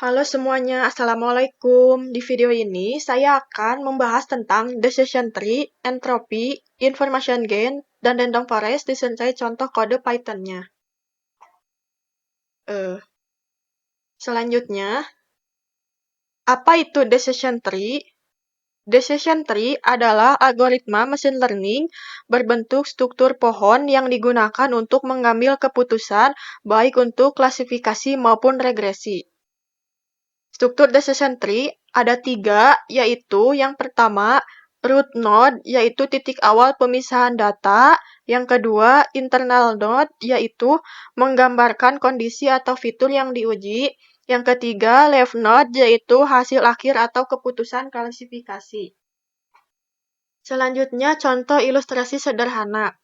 Halo semuanya, Assalamualaikum. Di video ini, saya akan membahas tentang decision tree, entropy, information gain, dan random forest disertai contoh kode Python-nya. Selanjutnya, apa itu decision tree? Decision tree adalah algoritma mesin learning berbentuk struktur pohon yang digunakan untuk mengambil keputusan baik untuk klasifikasi maupun regresi. Struktur decision tree ada 3, yaitu yang pertama, root node, yaitu titik awal pemisahan data. Yang kedua, internal node, yaitu menggambarkan kondisi atau fitur yang diuji. Yang ketiga, left node, yaitu hasil akhir atau keputusan klasifikasi. Selanjutnya, contoh ilustrasi sederhana.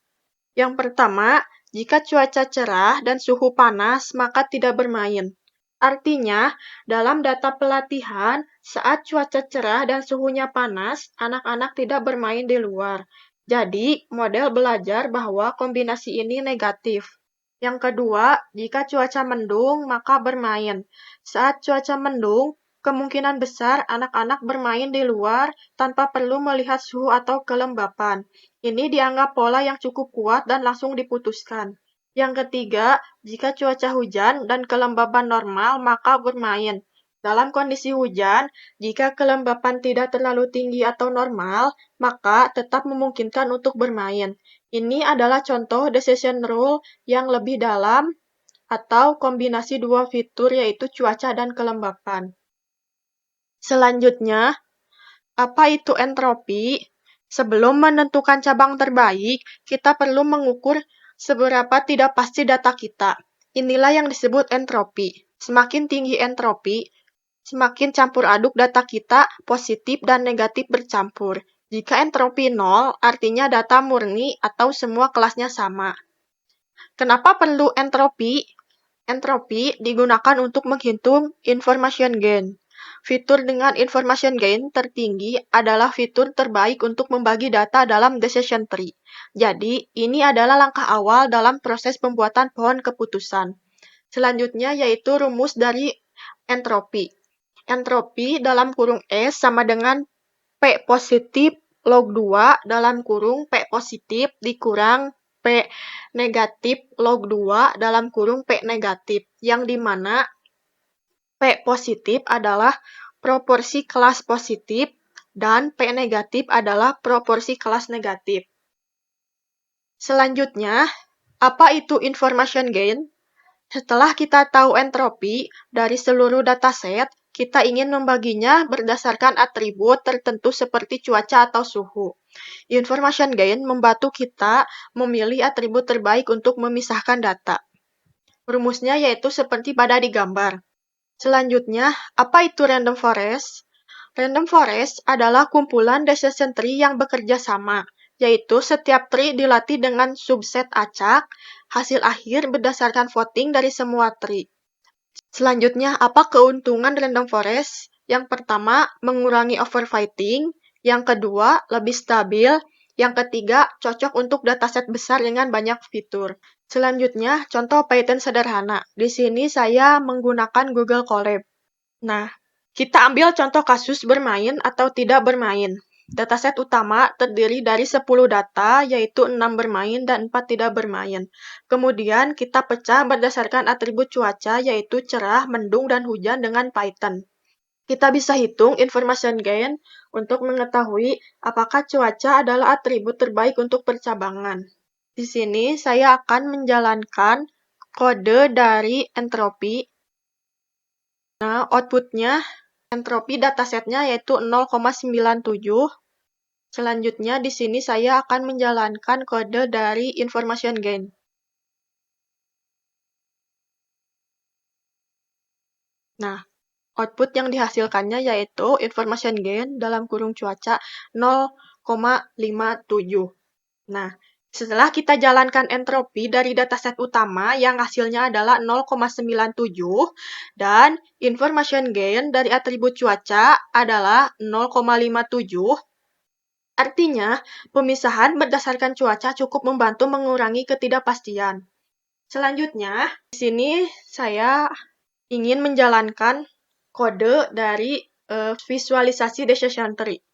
Yang pertama, jika cuaca cerah dan suhu panas, maka tidak bermain. Artinya, dalam data pelatihan, saat cuaca cerah dan suhunya panas, anak-anak tidak bermain di luar. Jadi, model belajar bahwa kombinasi ini negatif. Yang kedua, jika cuaca mendung, maka bermain. Saat cuaca mendung, kemungkinan besar anak-anak bermain di luar tanpa perlu melihat suhu atau kelembapan. Ini dianggap pola yang cukup kuat dan langsung diputuskan. Yang ketiga, jika cuaca hujan dan kelembapan normal, maka bermain. Dalam kondisi hujan, jika kelembapan tidak terlalu tinggi atau normal, maka tetap memungkinkan untuk bermain. Ini adalah contoh decision rule yang lebih dalam atau kombinasi dua fitur yaitu cuaca dan kelembapan. Selanjutnya, apa itu entropi? Sebelum menentukan cabang terbaik, kita perlu mengukur seberapa tidak pasti data kita. Inilah yang disebut entropi. Semakin tinggi entropi, semakin campur aduk data kita, positif dan negatif bercampur. Jika entropi 0, artinya data murni atau semua kelasnya sama. Kenapa perlu entropi? Entropi digunakan untuk menghitung information gain. Fitur dengan information gain tertinggi adalah fitur terbaik untuk membagi data dalam decision tree. Jadi, ini adalah langkah awal dalam proses pembuatan pohon keputusan. Selanjutnya yaitu rumus dari entropi. Entropi dalam kurung S sama dengan P positif log 2 dalam kurung P positif dikurang P negatif log 2 dalam kurung P negatif, yang dimana P positif adalah proporsi kelas positif dan P negatif adalah proporsi kelas negatif. Selanjutnya, apa itu information gain? Setelah kita tahu entropi dari seluruh dataset, kita ingin membaginya berdasarkan atribut tertentu seperti cuaca atau suhu. Information gain membantu kita memilih atribut terbaik untuk memisahkan data. Rumusnya yaitu seperti pada di gambar. Selanjutnya, apa itu random forest? Random forest adalah kumpulan decision tree yang bekerja sama, yaitu setiap tree dilatih dengan subset acak, hasil akhir berdasarkan voting dari semua tree. Selanjutnya, apa keuntungan random forest? Yang pertama, mengurangi overfitting. Yang kedua, lebih stabil. Yang ketiga, cocok untuk dataset besar dengan banyak fitur. Selanjutnya, contoh Python sederhana. Di sini saya menggunakan Google Colab. Nah, kita ambil contoh kasus bermain atau tidak bermain. Dataset utama terdiri dari 10 data, yaitu 6 bermain dan 4 tidak bermain. Kemudian kita pecah berdasarkan atribut cuaca, yaitu cerah, mendung, dan hujan dengan Python. Kita bisa hitung information gain untuk mengetahui apakah cuaca adalah atribut terbaik untuk percabangan. Di sini saya akan menjalankan kode dari entropi. Nah, outputnya entropi datasetnya yaitu 0,97. Selanjutnya di sini saya akan menjalankan kode dari information gain. Nah, output yang dihasilkannya yaitu information gain dalam kurung cuaca 0,57. Nah, setelah kita jalankan entropi dari dataset utama yang hasilnya adalah 0,97 dan information gain dari atribut cuaca adalah 0,57, artinya pemisahan berdasarkan cuaca cukup membantu mengurangi ketidakpastian. Selanjutnya, di sini saya ingin menjalankan kode dari visualisasi decision tree.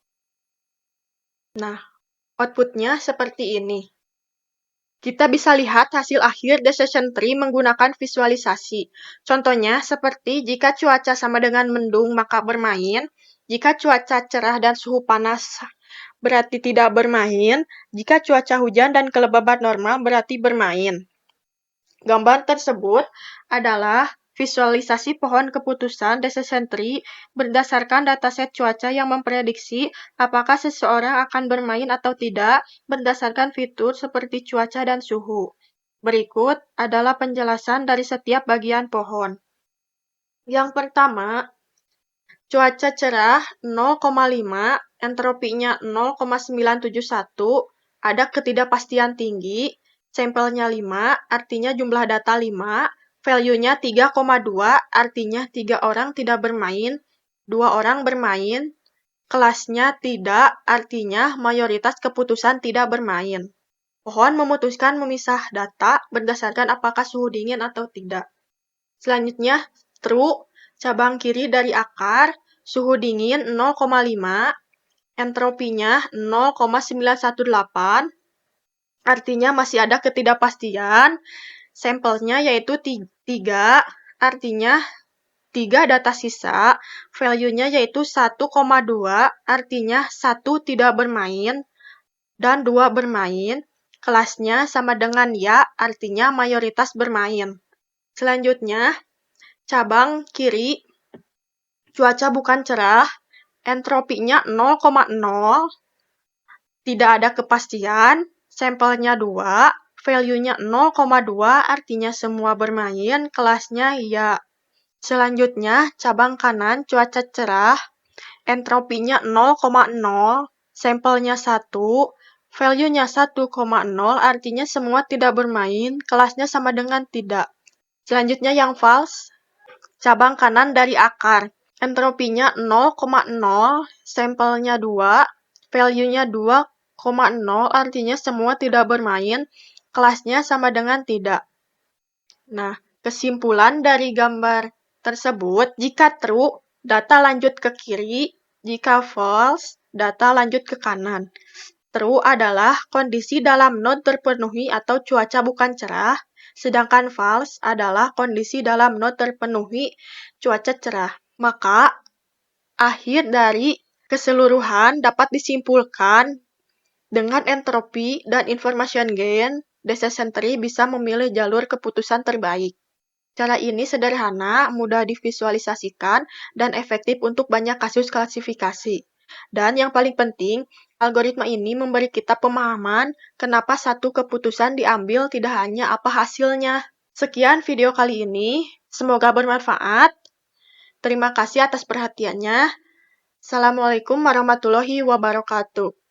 Nah, outputnya seperti ini. Kita bisa lihat hasil akhir decision tree menggunakan visualisasi. Contohnya seperti jika cuaca sama dengan mendung maka bermain, jika cuaca cerah dan suhu panas berarti tidak bermain, jika cuaca hujan dan kelembaban normal berarti bermain. Gambar tersebut adalah visualisasi pohon keputusan decision tree berdasarkan dataset cuaca yang memprediksi apakah seseorang akan bermain atau tidak berdasarkan fitur seperti cuaca dan suhu. Berikut adalah penjelasan dari setiap bagian pohon. Yang pertama, cuaca cerah 0,5, entropinya 0,971, ada ketidakpastian tinggi, sampelnya 5, artinya jumlah data 5, value-nya 3,2, artinya 3 orang tidak bermain, 2 orang bermain, kelasnya tidak, artinya mayoritas keputusan tidak bermain. Pohon memutuskan memisah data berdasarkan apakah suhu dingin atau tidak. Selanjutnya, true, cabang kiri dari akar, suhu dingin 0,5, entropinya 0,918, artinya masih ada ketidakpastian, sampelnya yaitu 3, artinya 3 data sisa, value-nya yaitu 1,2, artinya 1 tidak bermain, dan 2 bermain, kelasnya sama dengan ya, artinya mayoritas bermain. Selanjutnya, cabang kiri, cuaca bukan cerah, entropinya 0,0, tidak ada kepastian, sampelnya 2, value-nya 0,2, artinya semua bermain, kelasnya ya. Selanjutnya, cabang kanan, cuaca cerah, entropinya 0,0, sampelnya 1, value-nya 1,0, artinya semua tidak bermain, kelasnya sama dengan tidak. Selanjutnya yang false, cabang kanan dari akar, entropinya 0,0, sampelnya 2, value-nya 2,0, artinya semua tidak bermain, kelasnya sama dengan tidak. Nah, kesimpulan dari gambar tersebut, jika true, data lanjut ke kiri, jika false, data lanjut ke kanan. True adalah kondisi dalam node terpenuhi atau cuaca bukan cerah, sedangkan false adalah kondisi dalam node terpenuhi cuaca cerah. Maka, akhir dari keseluruhan dapat disimpulkan dengan entropi dan information gain, decision tree bisa memilih jalur keputusan terbaik. Cara ini sederhana, mudah divisualisasikan, dan efektif untuk banyak kasus klasifikasi. Dan yang paling penting, algoritma ini memberi kita pemahaman kenapa satu keputusan diambil tidak hanya apa hasilnya. Sekian video kali ini, semoga bermanfaat. Terima kasih atas perhatiannya. Assalamualaikum warahmatullahi wabarakatuh.